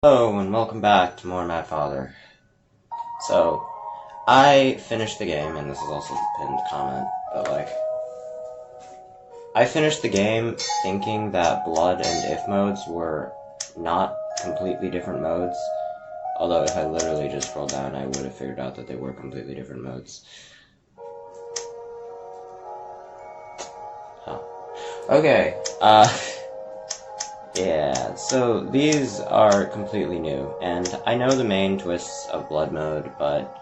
Hello, and welcome back to more Mad Father. So, I finished the game, and this is also the pinned comment, but I finished the game thinking that Blood and If modes were not completely different modes, although if I literally just scrolled down, I would have figured out that they were completely different modes. Huh. Okay, yeah, so these are completely new, and I know the main twists of Blood mode, but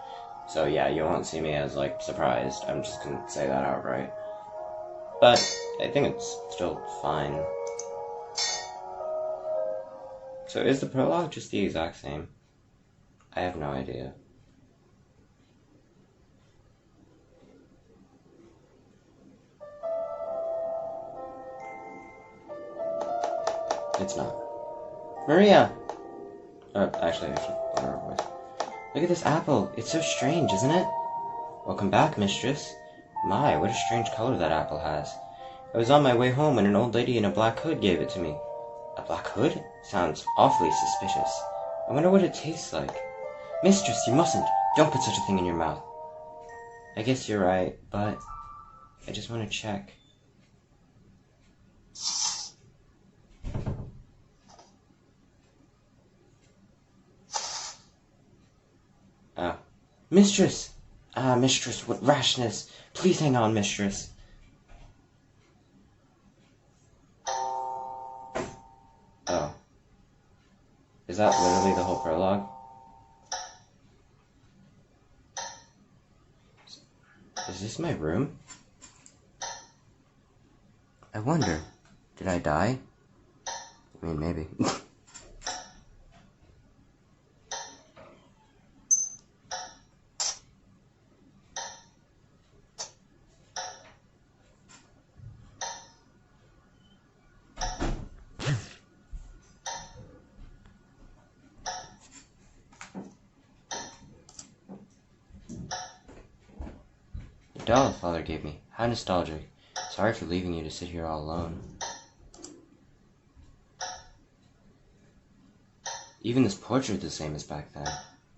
so yeah, you won't see me as, surprised. I'm just gonna say that outright. But I think it's still fine. So is the prologue just the exact same? I have no idea. It's not. Maria! Actually, I should lower her voice. Look at this apple. It's so strange, isn't it? Welcome back, mistress. My, what a strange color that apple has. I was on my way home when an old lady in a black hood gave it to me. A black hood? Sounds awfully suspicious. I wonder what it tastes like. Mistress, you mustn't. Don't put such a thing in your mouth. I guess you're right, but I just want to check. Oh. Mistress! Ah, mistress, what rashness! Please hang on, mistress. Oh. Is that literally the whole prologue? Is this my room? I wonder, did I die? I mean, maybe. The doll Father gave me. How nostalgic. Sorry for leaving you to sit here all alone. Even this portrait is the same as back then.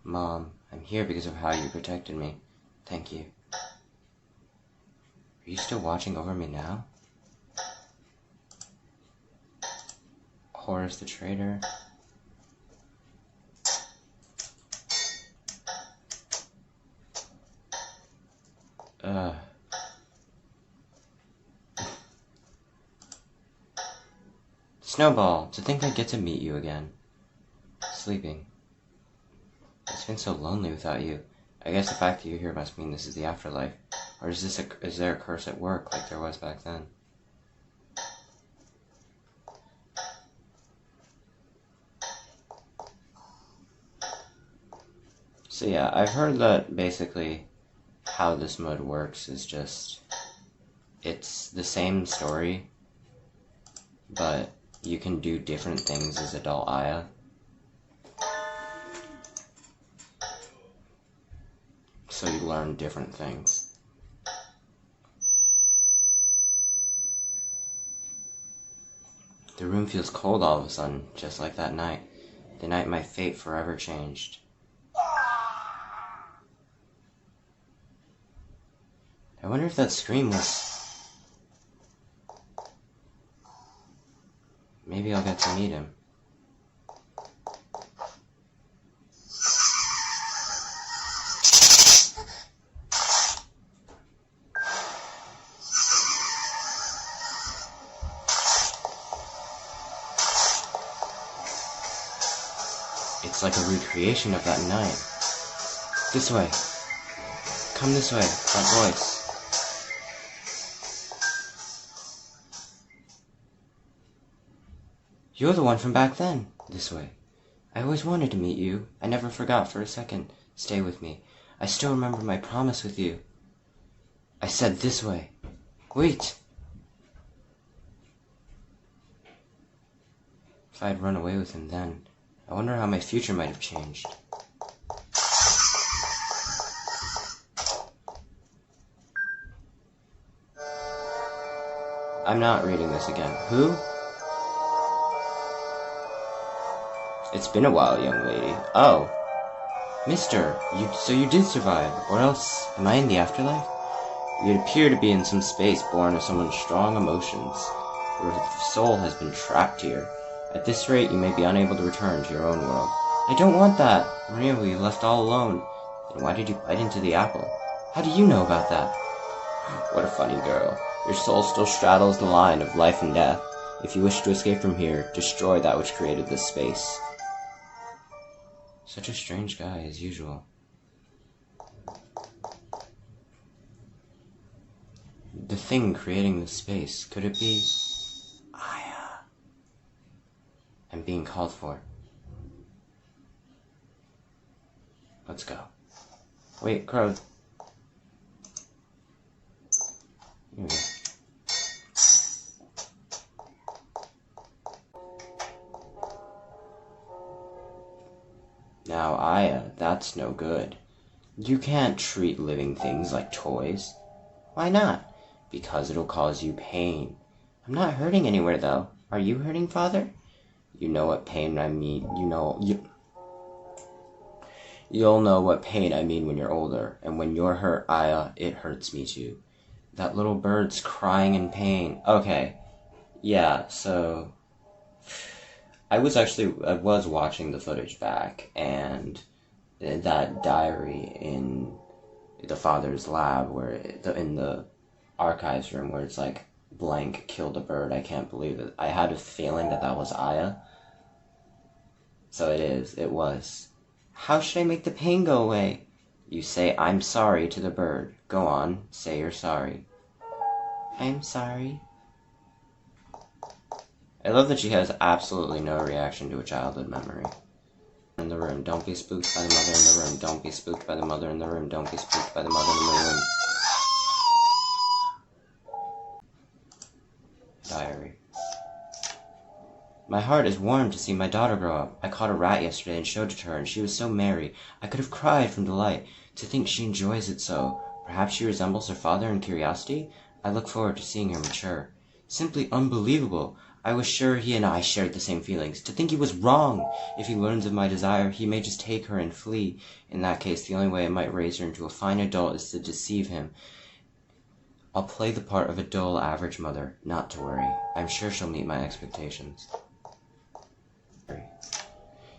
Mom, I'm here because of how you protected me. Thank you. Are you still watching over me now? Horace the traitor. Snowball, to think I get to meet you again. Sleeping. It's been so lonely without you. I guess the fact that you're here must mean this is the afterlife. Or is there a curse at work like there was back then? So yeah, I've heard that basically how this mode works is just, it's the same story, but you can do different things as adult Aya. So you learn different things. The room feels cold all of a sudden, just like that night. The night my fate forever changed. I wonder if that scream was... Maybe I'll get to meet him. It's like a recreation of that night. This way. Come this way, that voice. You're the one from back then. This way. I always wanted to meet you. I never forgot for a second. Stay with me. I still remember my promise with you. I said this way. Wait! If I'd run away with him then, I wonder how my future might have changed. I'm not reading this again. Who? It's been a while, young lady. Oh. Mister, so you did survive, or else, am I in the afterlife? You appear to be in some space born of someone's strong emotions. Your soul has been trapped here. At this rate, you may be unable to return to your own world. I don't want that! Maria will be left all alone. Then why did you bite into the apple? How do you know about that? What a funny girl. Your soul still straddles the line of life and death. If you wish to escape from here, destroy that which created this space. Such a strange guy, as usual. The thing creating this space, could it be... Aya? I'm being called for. Let's go. Wait, Crow. Here we go. Now, Aya, that's no good. You can't treat living things like toys. Why not? Because it'll cause you pain. I'm not hurting anywhere, though. Are you hurting, Father? You know what pain I mean. You'll know what pain I mean when you're older. And when you're hurt, Aya, it hurts me too. That little bird's crying in pain. Okay. Yeah, so... I was watching the footage back, and that diary in the father's lab, in the archives room, where it's like, blank killed a bird, I can't believe it. I had a feeling that was Aya. So it was. How should I make the pain go away? You say, I'm sorry to the bird. Go on, say you're sorry. I'm sorry. I love that she has absolutely no reaction to a childhood memory. In the room, don't be spooked by the mother in the room. Don't be spooked by the mother in the room. Don't be spooked by the mother in the room. Diary. My heart is warmed to see my daughter grow up. I caught a rat yesterday and showed it to her, and she was so merry. I could have cried from delight. To think she enjoys it so. Perhaps she resembles her father in curiosity? I look forward to seeing her mature. Simply unbelievable. I was sure he and I shared the same feelings. To think he was wrong! If he learns of my desire, he may just take her and flee. In that case, the only way I might raise her into a fine adult is to deceive him. I'll play the part of a dull, average mother. Not to worry. I'm sure she'll meet my expectations.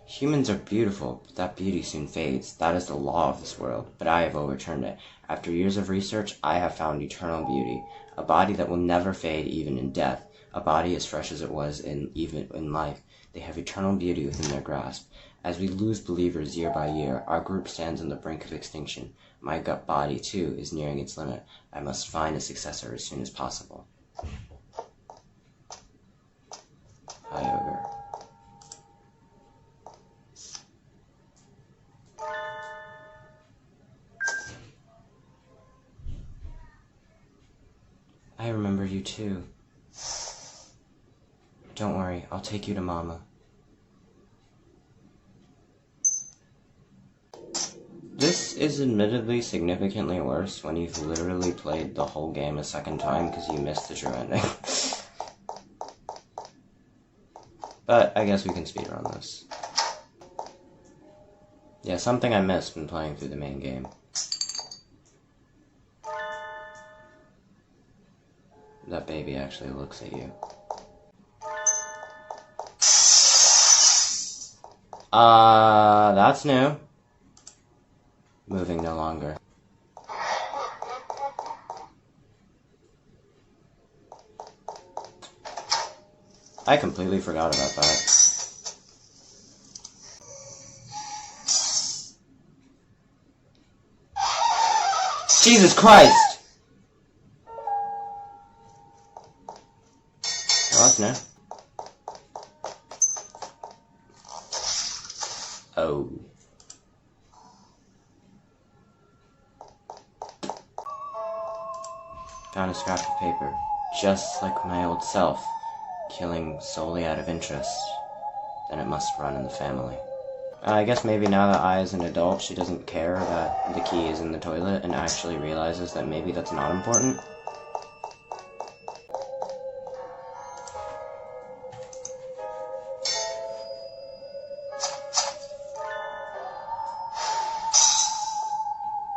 Humans are beautiful, but that beauty soon fades. That is the law of this world, but I have overturned it. After years of research, I have found eternal beauty. A body that will never fade even in death. A body as fresh as it was even in life. They have eternal beauty within their grasp. As we lose believers year by year, our group stands on the brink of extinction. My gut body, too, is nearing its limit. I must find a successor as soon as possible. Hi, Ogre. I remember you, too. Don't worry, I'll take you to Mama. This is admittedly significantly worse when you've literally played the whole game a second time because you missed the true ending. But I guess we can speedrun this. Yeah, something I missed when playing through the main game. That baby actually looks at you. That's new. Moving no longer. I completely forgot about that. Jesus Christ! Oh, that's new. Oh. Found a scrap of paper, just like my old self, killing solely out of interest. Then it must run in the family. I guess maybe now that Ai is an adult, she doesn't care that the key is in the toilet and actually realizes that maybe that's not important.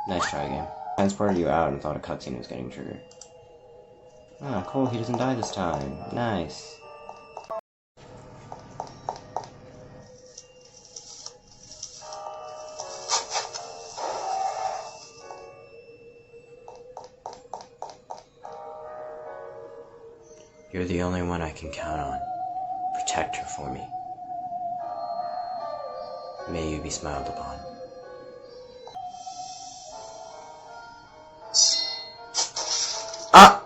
Nice try, game. Transported you out and thought a cutscene was getting triggered. Ah, cool, he doesn't die this time. Nice. You're the only one I can count on. Protect her for me. May you be smiled upon. Ah!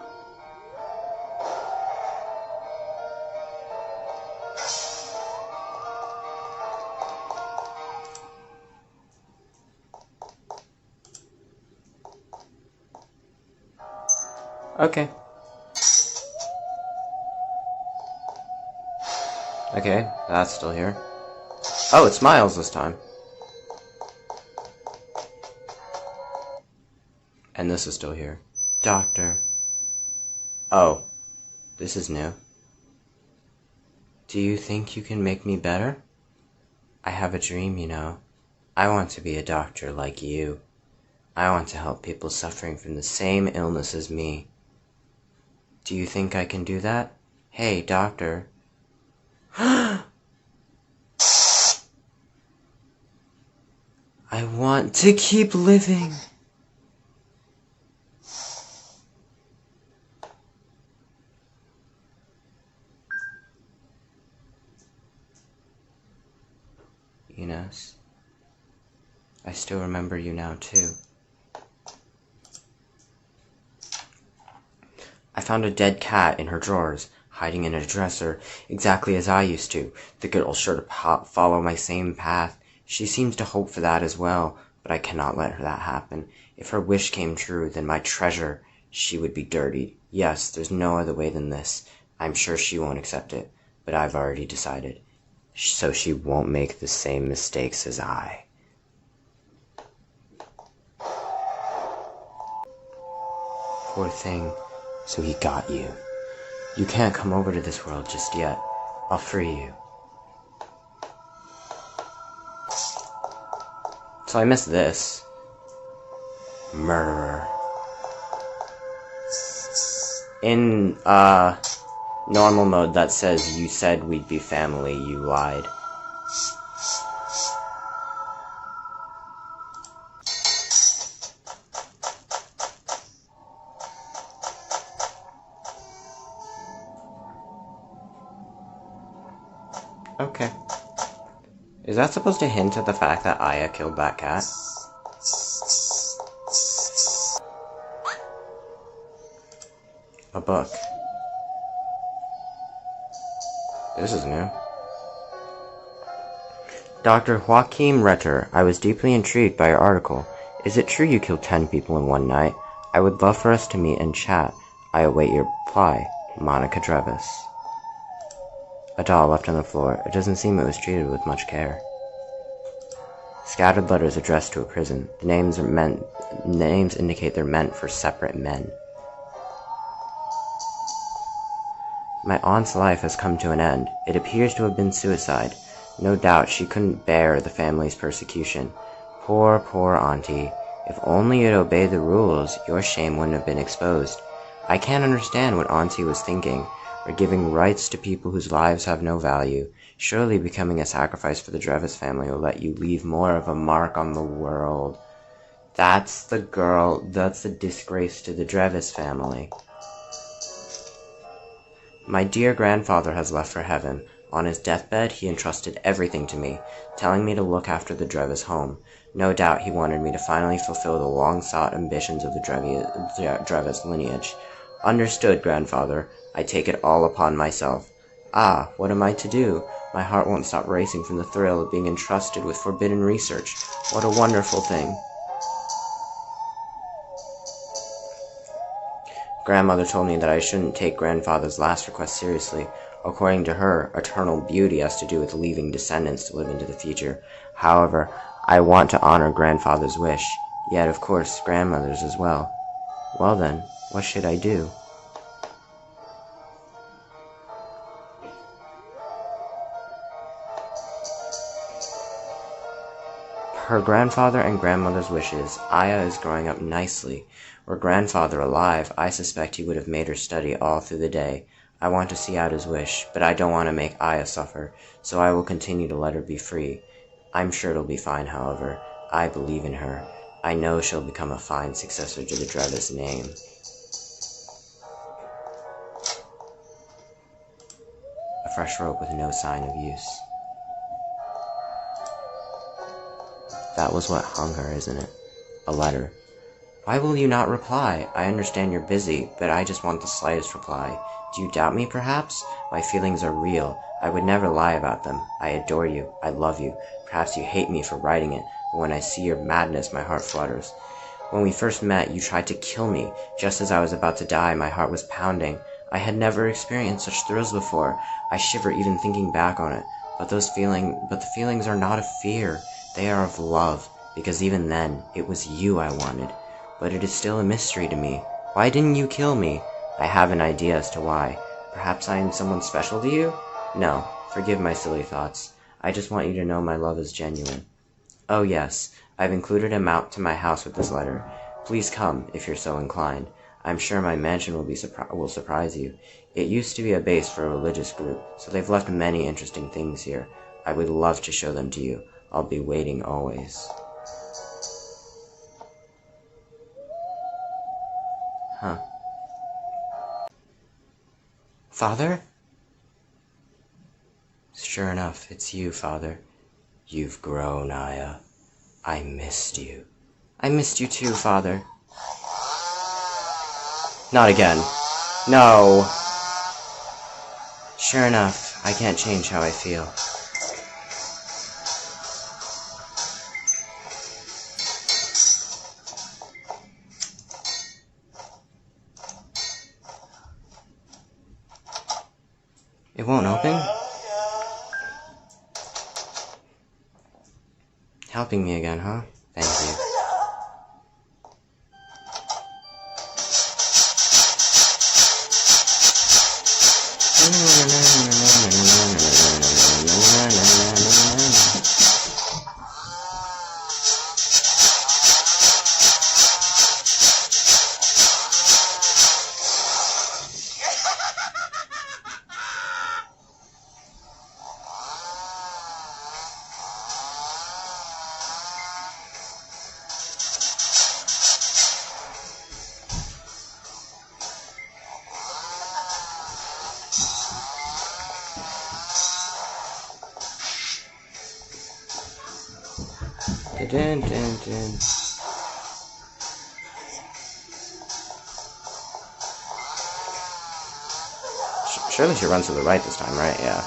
Okay. Okay, that's still here. Oh, it's Miles this time. And this is still here. Doctor. Oh, this is new. Do you think you can make me better? I have a dream, you know. I want to be a doctor like you. I want to help people suffering from the same illness as me. Do you think I can do that? Hey, doctor. I want to keep living. Enos, I still remember you now, too. I found a dead cat in her drawers, hiding in a dresser, exactly as I used to. The girl's sure to follow my same path. She seems to hope for that as well, but I cannot let that happen. If her wish came true, then my treasure, she would be dirtied. Yes, there's no other way than this. I'm sure she won't accept it, but I've already decided. So she won't make the same mistakes as I. Poor thing. So he got you. You can't come over to this world just yet. I'll free you. So I missed this. Murderer. In, normal mode that says, you said we'd be family, you lied. Okay. Is that supposed to hint at the fact that Aya killed that cat? A book. This is new. Dr. Joachim Retter, I was deeply intrigued by your article. Is it true you killed 10 people in one night? I would love for us to meet and chat. I await your reply. Monica Drevis. A doll left on the floor. It doesn't seem it was treated with much care. Scattered letters addressed to a prison. The names indicate they're meant for separate men. My aunt's life has come to an end. It appears to have been suicide. No doubt she couldn't bear the family's persecution. Poor, poor auntie. If only you'd obeyed the rules, your shame wouldn't have been exposed. I can't understand what auntie was thinking. Or giving rights to people whose lives have no value. Surely becoming a sacrifice for the Drevis family will let you leave more of a mark on the world. That's the girl, that's the disgrace to the Drevis family. My dear grandfather has left for heaven. On his deathbed, he entrusted everything to me, telling me to look after the Drevis home. No doubt he wanted me to finally fulfill the long-sought ambitions of the Drevis lineage. Understood, grandfather. I take it all upon myself. Ah, what am I to do? My heart won't stop racing from the thrill of being entrusted with forbidden research. What a wonderful thing. Grandmother told me that I shouldn't take grandfather's last request seriously. According to her, eternal beauty has to do with leaving descendants to live into the future. However, I want to honor grandfather's wish, yet of course grandmother's as well. Well then, what should I do? her grandfather and grandmother's wishes, Aya is growing up nicely. Were grandfather alive, I suspect he would have made her study all through the day. I want to see out his wish, but I don't want to make Aya suffer, so I will continue to let her be free. I'm sure it'll be fine, however. I believe in her. I know she'll become a fine successor to the Drevis name. A fresh rope with no sign of use. That was what hung her, isn't it? A letter. Why will you not reply? I understand you're busy, but I just want the slightest reply. Do you doubt me, perhaps? My feelings are real. I would never lie about them. I adore you. I love you. Perhaps you hate me for writing it, but when I see your madness, my heart flutters. When we first met, you tried to kill me. Just as I was about to die, my heart was pounding. I had never experienced such thrills before. I shiver even thinking back on it. But the feelings are not of fear. They are of love, because even then, it was you I wanted. But it is still a mystery to me. Why didn't you kill me? I have an idea as to why. Perhaps I am someone special to you? No, forgive my silly thoughts. I just want you to know my love is genuine. Oh yes, I've included a map to my house with this letter. Please come, if you're so inclined. I'm sure my mansion will surprise you. It used to be a base for a religious group, so they've left many interesting things here. I would love to show them to you. I'll be waiting always. Huh. Father? Sure enough, it's you, Father. You've grown, Aya. I missed you. I missed you too, Father. Not again. No. Sure enough, I can't change how I feel. It won't open? Helping me again, huh? Thank you. Dun, dun, dun. Surely she runs to the right this time, right? Yeah.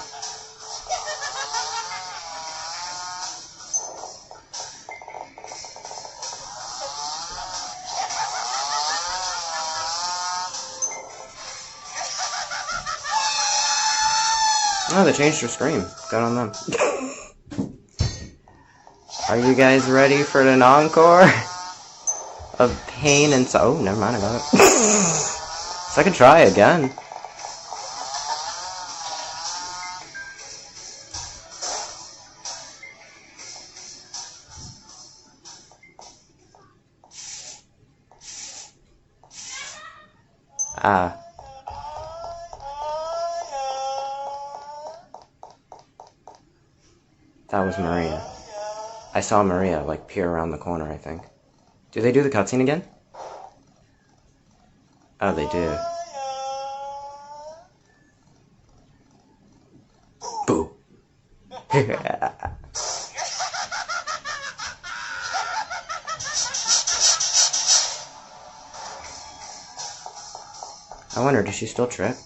Oh, they changed her scream. Good on them. Are you guys ready for an encore of pain and so? Oh, never mind, I got it. So I can try again. Ah. That was Maria. I saw Maria, like, peer around the corner, I think. Do they do the cutscene again? Oh, they do. Boo. I wonder, does she still trip?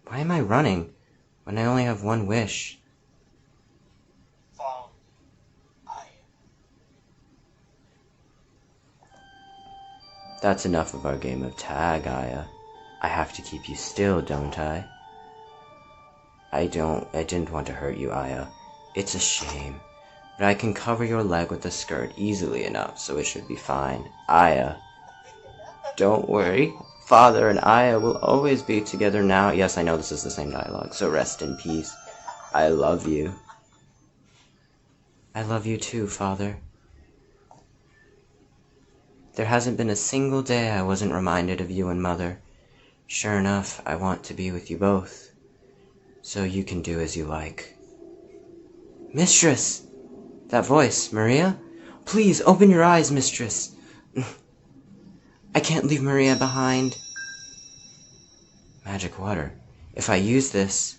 Why am I running when I only have one wish? That's enough of our game of tag, Aya. I have to keep you still, don't I? I didn't want to hurt you, Aya. It's a shame. But I can cover your leg with the skirt easily enough, so it should be fine. Aya. Don't worry. Father and Aya will always be together now. Yes, I know this is the same dialogue, so rest in peace. I love you. I love you too, Father. There hasn't been a single day I wasn't reminded of you and Mother. Sure enough, I want to be with you both, so you can do as you like. Mistress! That voice, Maria? Please, open your eyes, Mistress. I can't leave Maria behind. Magic water. If I use this...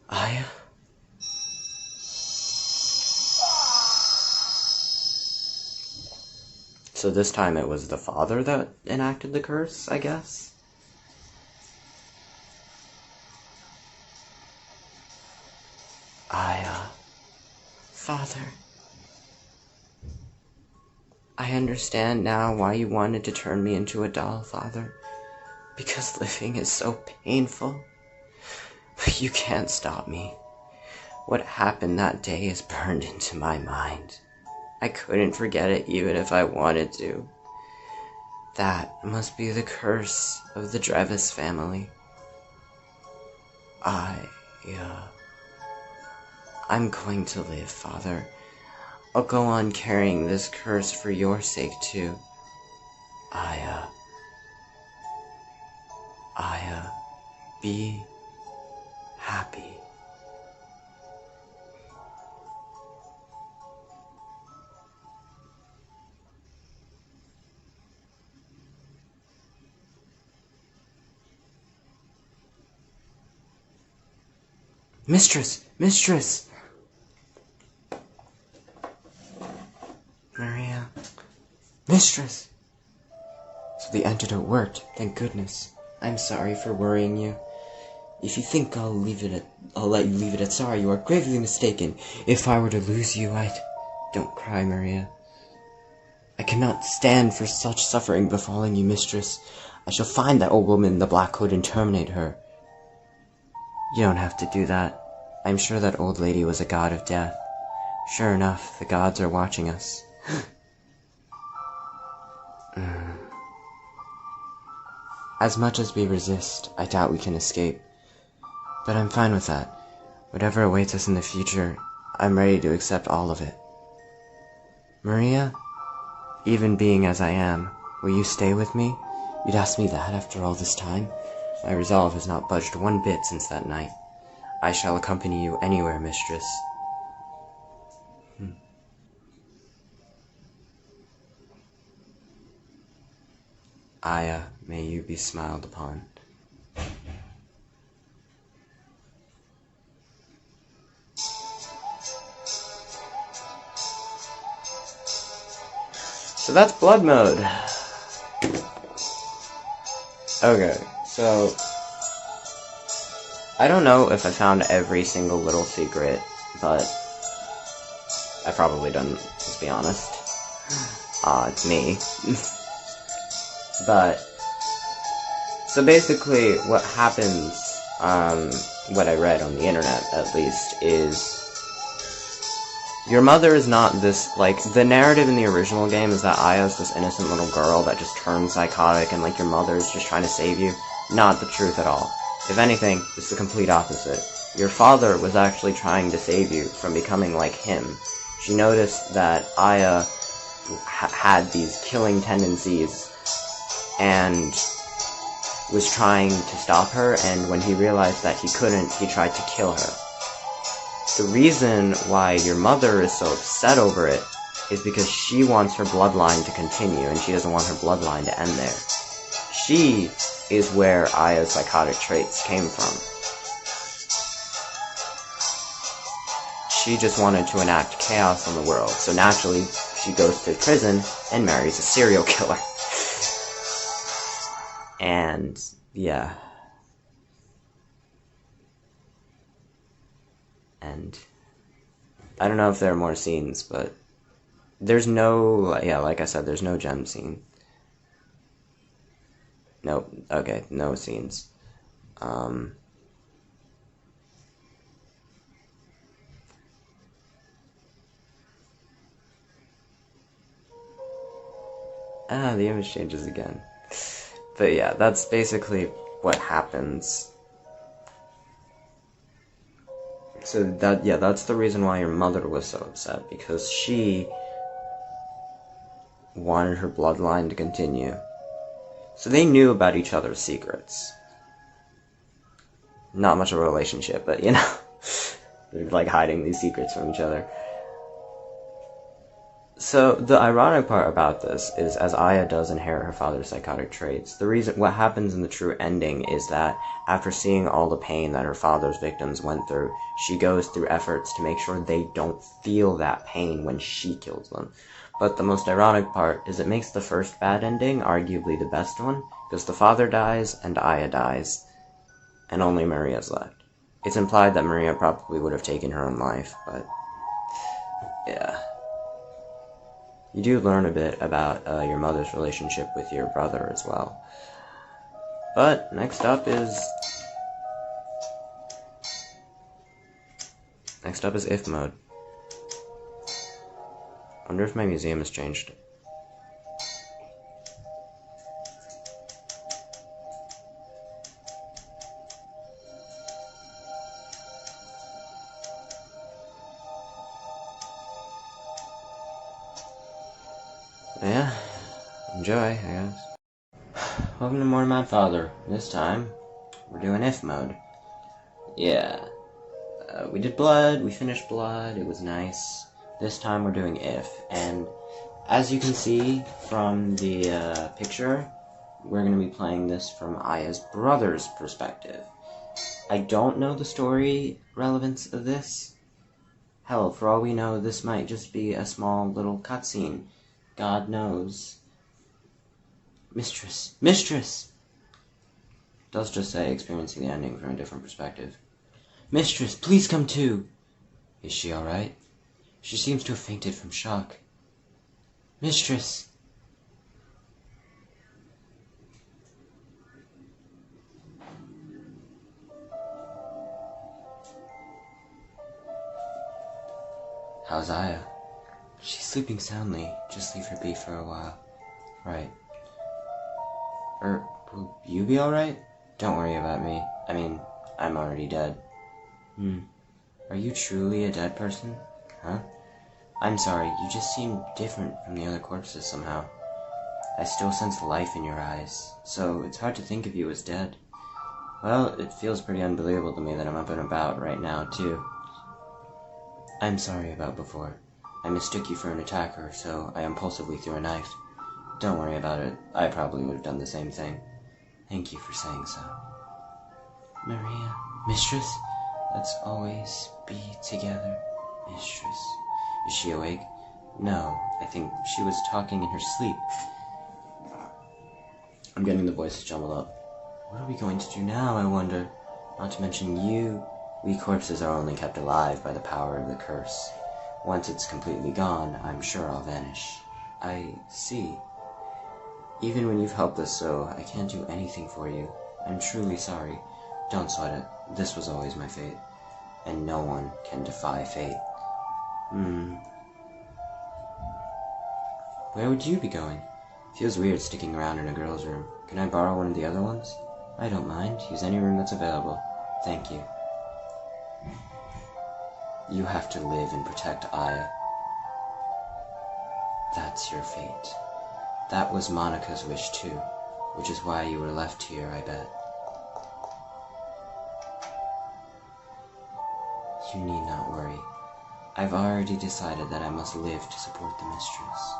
Aya? So this time it was the father that enacted the curse, I guess? Aya. Father. I understand now why you wanted to turn me into a doll, Father. Because living is so painful. But you can't stop me. What happened that day is burned into my mind. I couldn't forget it even if I wanted to. That must be the curse of the Drevis family. I'm going to live, Father. I'll go on carrying this curse for your sake, too. Aya, be happy. Mistress! Mistress! Maria. Mistress! So the antidote worked, thank goodness. I'm sorry for worrying you. If you think I'll let you leave it at sorry, you are gravely mistaken. If I were to lose you, Don't cry, Maria. I cannot stand for such suffering befalling you, mistress. I shall find that old woman in the black hood and terminate her. You don't have to do that. I'm sure that old lady was a god of death. Sure enough, the gods are watching us. As much as we resist, I doubt we can escape. But I'm fine with that. Whatever awaits us in the future, I'm ready to accept all of it. Maria, even being as I am, will you stay with me? You'd ask me that after all this time? My resolve has not budged one bit since that night. I shall accompany you anywhere, mistress. Aya, may you be smiled upon. So that's blood mode. Okay, so I don't know if I found every single little secret, but I probably didn't, let's be honest. It's me. But, so basically what happens, what I read on the internet at least, is your mother is not this, like, the narrative in the original game is that Aya's this innocent little girl that just turns psychotic and, like, your mother is just trying to save you. Not the truth at all. If anything, it's the complete opposite. Your father was actually trying to save you from becoming like him. She noticed that Aya had these killing tendencies and was trying to stop her, and when he realized that he couldn't, he tried to kill her. The reason why your mother is so upset over it is because she wants her bloodline to continue, and she doesn't want her bloodline to end there. She is where Aya's psychotic traits came from. She just wanted to enact chaos on the world, so naturally, she goes to prison and marries a serial killer. And, yeah. And I don't know if there are more scenes, but there's no, yeah, like I said, there's no gem scene. Nope, okay, no scenes. The image changes again. But yeah, that's basically what happens. So that's the reason why your mother was so upset, because she wanted her bloodline to continue. So they knew about each other's secrets. Not much of a relationship, but you know, they're like hiding these secrets from each other. So the ironic part about this is, as Aya does inherit her father's psychotic traits, what happens in the true ending is that after seeing all the pain that her father's victims went through, she goes through efforts to make sure they don't feel that pain when she kills them. But the most ironic part is it makes the first bad ending arguably the best one, because the father dies and Aya dies, and only Maria's left. It's implied that Maria probably would have taken her own life, but yeah. You do learn a bit about your mother's relationship with your brother as well. But next up is if mode. Wonder if my museum has changed. Yeah, enjoy, I guess. Welcome to More Mad Father. This time, we're doing if mode. Yeah. We did blood, we finished blood, it was nice. This time we're doing if, and as you can see from the picture, we're going to be playing this from Aya's brother's perspective. I don't know the story relevance of this. Hell, for all we know, this might just be a small little cutscene. God knows. Mistress! Mistress! It does just say experiencing the ending from a different perspective. Mistress, please come to! Is she alright? She seems to have fainted from shock. Mistress! How's Aya? She's sleeping soundly. Just leave her be for a while. Right. Will you be alright? Don't worry about me. I mean, I'm already dead. Are you truly a dead person? Huh? I'm sorry, you just seem different from the other corpses somehow. I still sense life in your eyes, so it's hard to think of you as dead. Well, it feels pretty unbelievable to me that I'm up and about right now, too. I'm sorry about before. I mistook you for an attacker, so I impulsively threw a knife. Don't worry about it. I probably would have done the same thing. Thank you for saying so. Maria, mistress, let's always be together, mistress. Is she awake? No, I think she was talking in her sleep. I'm getting the voices jumbled up. What are we going to do now, I wonder? Not to mention you. We corpses are only kept alive by the power of the curse. Once it's completely gone, I'm sure I'll vanish. I see. Even when you've helped us so, I can't do anything for you. I'm truly sorry. Don't sweat it. This was always my fate. And no one can defy fate. Where would you be going? Feels weird sticking around in a girl's room. Can I borrow one of the other ones? I don't mind. Use any room that's available. Thank you. You have to live and protect Aya. That's your fate. That was Monica's wish too, which is why you were left here, I bet. You need not worry. I've already decided that I must live to support the mistress.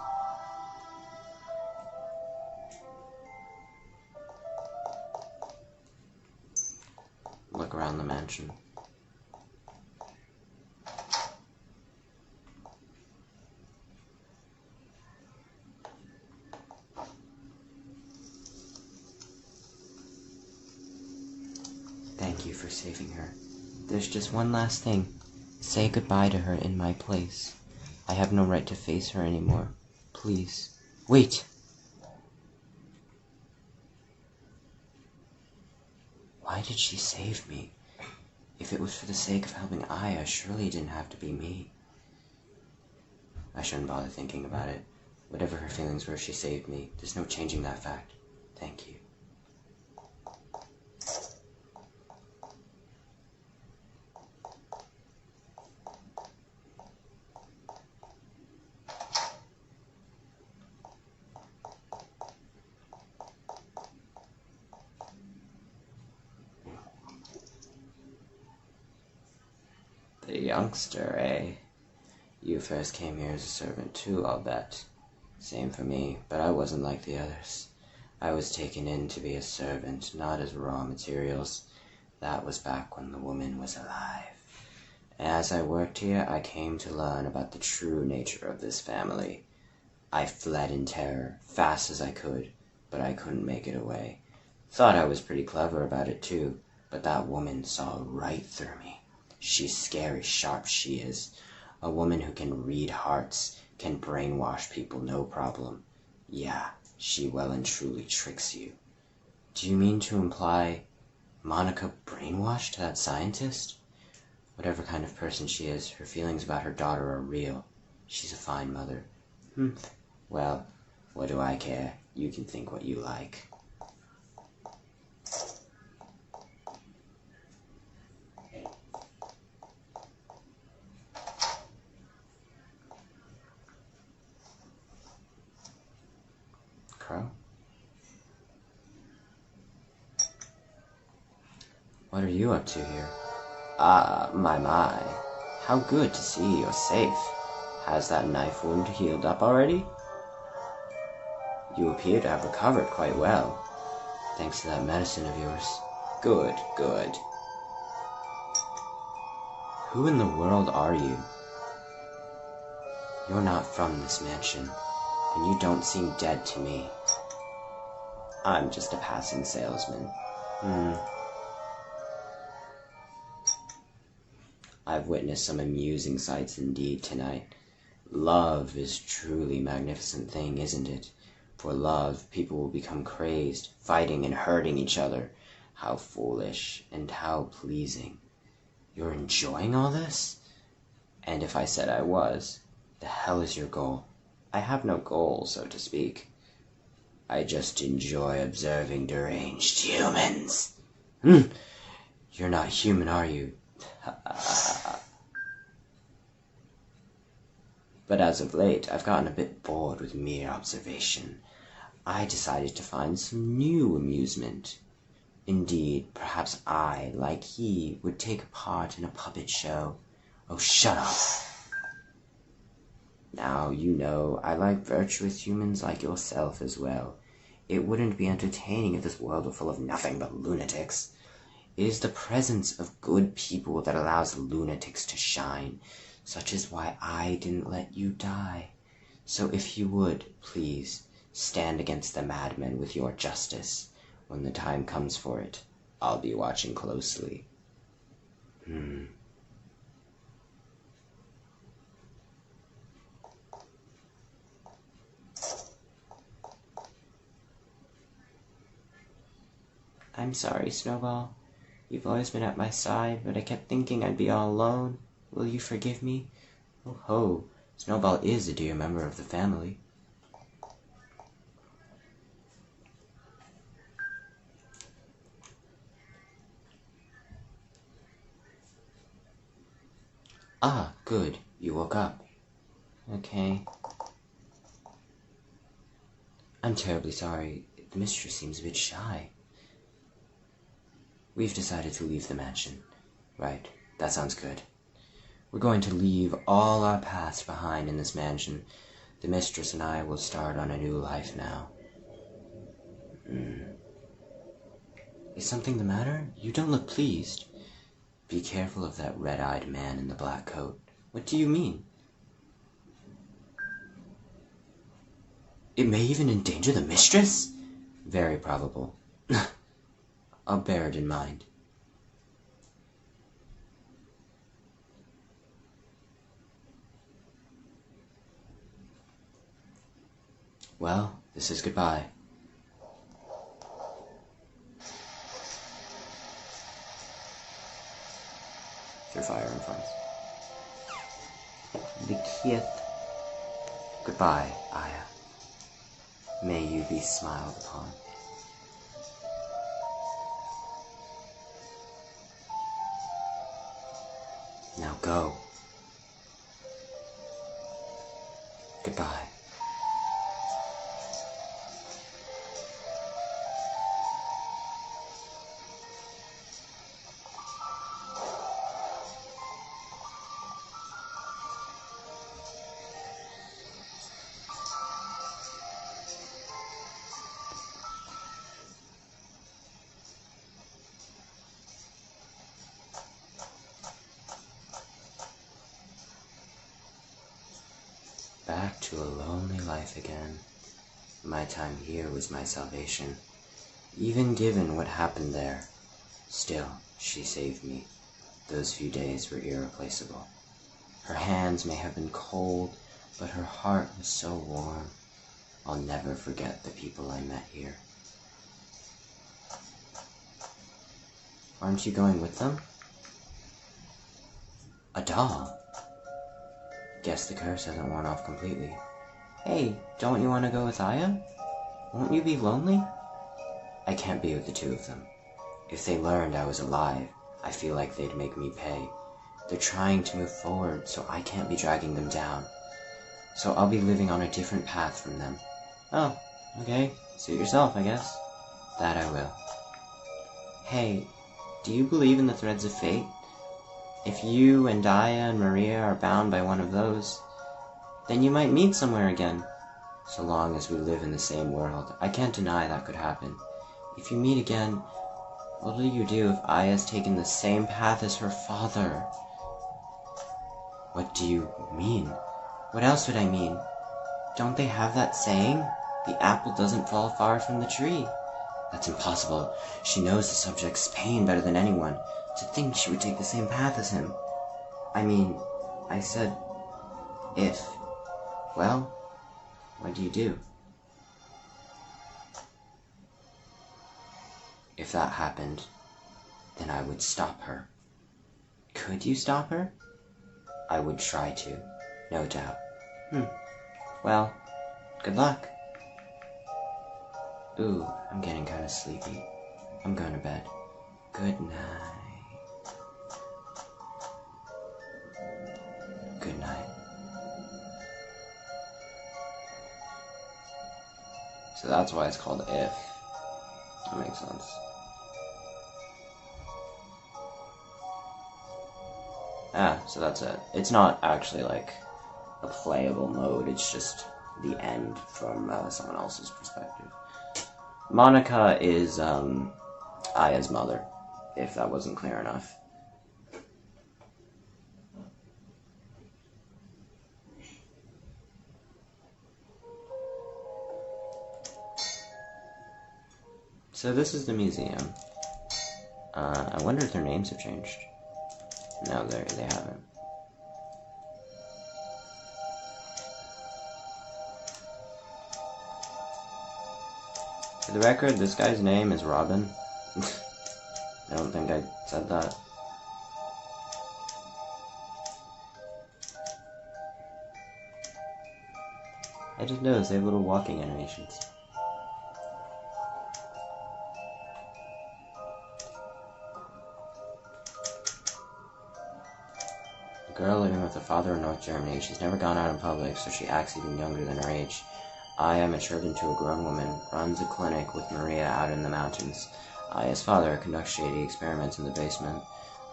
Look around the mansion. Thank you for saving her. There's just one last thing. Say goodbye to her in my place. I have no right to face her anymore. Please. Wait! Why did she save me? If it was for the sake of helping Aya, surely it didn't have to be me. I shouldn't bother thinking about it. Whatever her feelings were, she saved me. There's no changing that fact. Thank you. youngster, eh? You first came here as a servant too, I'll bet. Same for me, but I wasn't like the others. I was taken in to be a servant, not as raw materials. That was back when the woman was alive. As I worked here, I came to learn about the true nature of this family. I fled in terror, fast as I could, but I couldn't make it away. Thought I was pretty clever about it too, but that woman saw right through me. She's scary sharp, she is. A woman who can read hearts, can brainwash people no problem. Yeah, she well and truly tricks you. Do you mean to imply Monica brainwashed that scientist? Whatever kind of person she is, her feelings about her daughter are real. She's a fine mother. Well, what do I care? You can think what you like. Crow? What are you up to here? My. How good to see you're safe. Has that knife wound healed up already? You appear to have recovered quite well, thanks to that medicine of yours. Good. Who in the world are you? You're not from this mansion, and you don't seem dead to me. I'm just a passing salesman. I've witnessed some amusing sights indeed tonight. Love is truly a magnificent thing, isn't it? For love, people will become crazed, fighting and hurting each other. How foolish, and how pleasing. You're enjoying all this? And if I said I was, the hell is your goal? I have no goal, so to speak. I just enjoy observing deranged humans. You're not human, are you? But as of late, I've gotten a bit bored with mere observation. I decided to find some new amusement. Indeed, perhaps I, like he, would take a part in a puppet show. Oh, shut up! Now, you know, I like virtuous humans like yourself as well. It wouldn't be entertaining if this world were full of nothing but lunatics. It is the presence of good people that allows lunatics to shine. Such is why I didn't let you die. So if you would, please, stand against the madmen with your justice. When the time comes for it, I'll be watching closely. I'm sorry, Snowball. You've always been at my side, but I kept thinking I'd be all alone. Will you forgive me? Oh ho, Snowball is a dear member of the family. Ah, good. You woke up. Okay. I'm terribly sorry. The mistress seems a bit shy. We've decided to leave the mansion. Right, that sounds good. We're going to leave all our past behind in this mansion. The mistress and I will start on a new life now. Is something the matter? You don't look pleased. Be careful of that red-eyed man in the black coat. What do you mean? It may even endanger the mistress? Very probable. I'll bear it in mind. Well, this is goodbye. Through fire and flames. The kiss. Goodbye, Aya. May you be smiled upon. Now go. Goodbye. to a lonely life again. My time here was my salvation, even given what happened there. Still, she saved me. Those few days were irreplaceable. Her hands may have been cold, but her heart was so warm. I'll never forget the people I met here. Aren't you going with them? A doll? Guess the curse hasn't worn off completely. Hey, don't you want to go with Aya? Won't you be lonely? I can't be with the two of them. If they learned I was alive, I feel like they'd make me pay. They're trying to move forward, so I can't be dragging them down. So I'll be living on a different path from them. Oh, okay. Suit yourself, I guess. That I will. Hey, do you believe in the threads of fate? If you and Aya and Maria are bound by one of those, then you might meet somewhere again. So long as we live in the same world, I can't deny that could happen. If you meet again, what'll you do if Aya's taken the same path as her father? What do you mean? What else would I mean? Don't they have that saying? The apple doesn't fall far from the tree. That's impossible. She knows the subject's pain better than anyone. To think she would take the same path as him. I mean, I said, if. Well, what do you do? If that happened, then I would stop her. Could you stop her? I would try to, no doubt. Well, good luck. Ooh, I'm getting kind of sleepy. I'm going to bed. Good night. Good night. So that's why it's called If. That makes sense. So that's it. It's not actually like a playable mode, it's just the end from someone else's perspective. Monica is Aya's mother, if that wasn't clear enough. So this is the museum. I wonder if their names have changed. No, they haven't. For the record, this guy's name is Robin. I don't think I said that. I just noticed they have little walking animations. Girl living with her father in North Germany. She's never gone out in public, so she acts even younger than her age. Aya, matured into a grown woman, runs a clinic with Maria out in the mountains. Aya's father conducts shady experiments in the basement.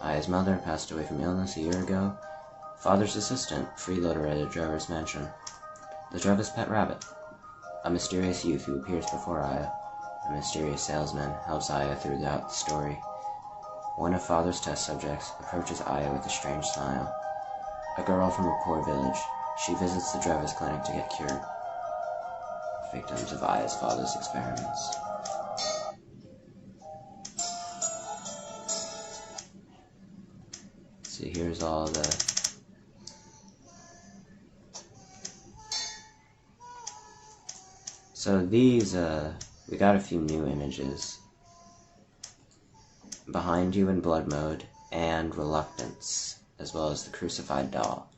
Aya's mother passed away from illness a year ago. Father's assistant, freeloader at a Drever's mansion. The Drever's pet rabbit. A mysterious youth who appears before Aya. A mysterious salesman helps Aya throughout the story. One of Father's test subjects approaches Aya with a strange smile. A girl from a poor village. She visits the Drever's clinic to get cured. Victims of Aya's father's experiments. So here's all the... So these, we got a few new images. Behind You in Blood Mode, and Reluctance, as well as the Crucified Doll.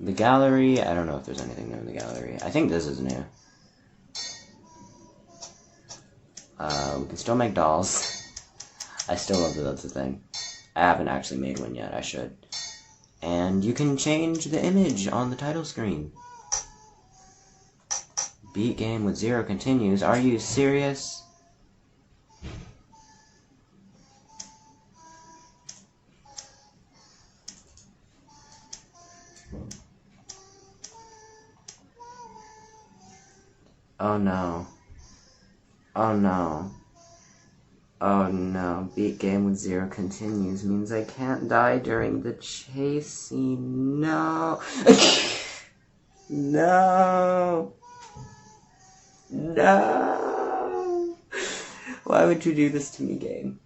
The gallery, I don't know if there's anything new in the gallery. I think this is new. We can still make dolls. I still love that that's a thing. I haven't actually made one yet, I should. And you can change the image on the title screen. Beat game with 0 continues. Are you serious? Oh no. Oh no. Oh no, beat game with 0 continues means I can't die during the chase scene. No! No! No! Why would you do this to me, game?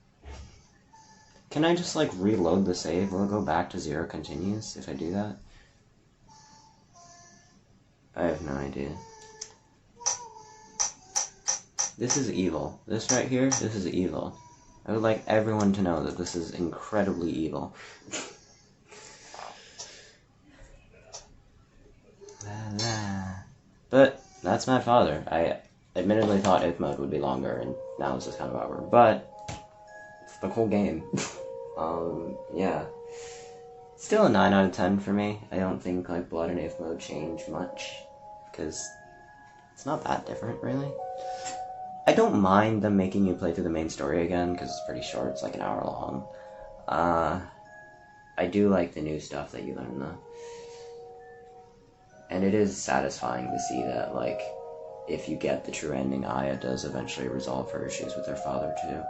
Can I just, like, reload the save? Will it go back to 0 continues if I do that? I have no idea. This is evil. This right here, this is evil. I would like everyone to know that this is incredibly evil. La, la. But that's Mad Father. I admittedly thought If mode would be longer, and now it's just kind of over. But it's the cool game. Yeah. Still a 9 out of 10 for me. I don't think like Blood and If mode change much, because it's not that different, really. I don't mind them making you play through the main story again, because it's pretty short, it's like an hour long. I do like the new stuff that you learn, though. And it is satisfying to see that, like, if you get the true ending, Aya does eventually resolve her issues with her father, too.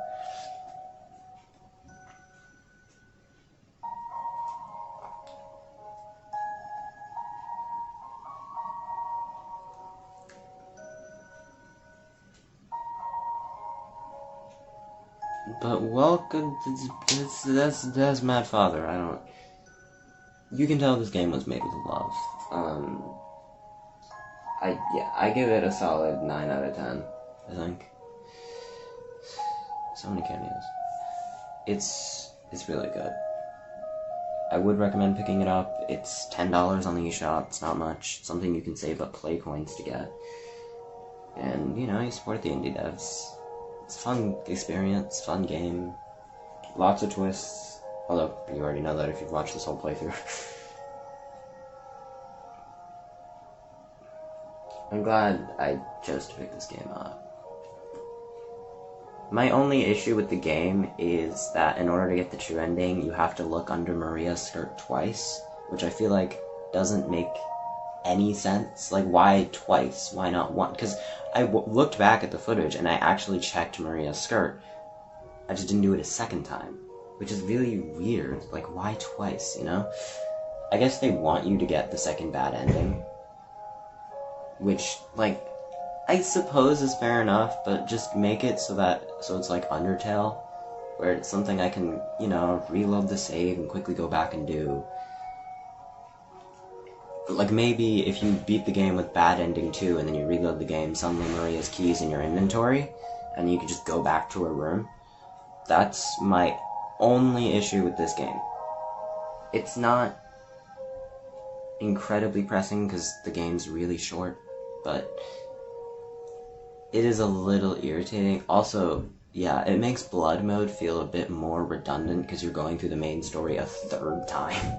But welcome to that's Mad Father. I don't. You can tell this game was made with love. I give it a solid 9 out of 10. I think. So many cameos. It's really good. I would recommend picking it up. It's $10 on the eShop. It's not much. It's something you can save up play coins to get. And you know, you support the indie devs. It's a fun experience, fun game, lots of twists, although you already know that if you've watched this whole playthrough. I'm glad I chose to pick this game up. My only issue with the game is that in order to get the true ending, you have to look under Maria's skirt twice, which I feel like doesn't make any sense. Like, why twice? Why not one? Because I looked back at the footage and I actually checked Maria's skirt. I just didn't do it a second time, which is really weird. Like, why twice, you know? I guess they want you to get the second bad ending, which, like, I suppose is fair enough, but just make it so it's like Undertale, where it's something I can, you know, reload the save and quickly go back and do. Like, maybe if you beat the game with bad ending 2 and then you reload the game, suddenly Maria's key's in your inventory, and you can just go back to her room. That's my only issue with this game. It's not incredibly pressing because the game's really short, but it is a little irritating. Also, yeah, it makes Blood mode feel a bit more redundant because you're going through the main story a third time.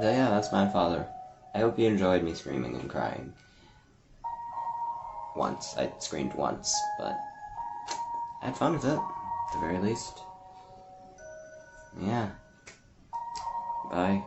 But yeah, that's Mad Father. I hope you enjoyed me screaming and crying. Once. I screamed once, but I had fun with it, at the very least. Yeah. Bye.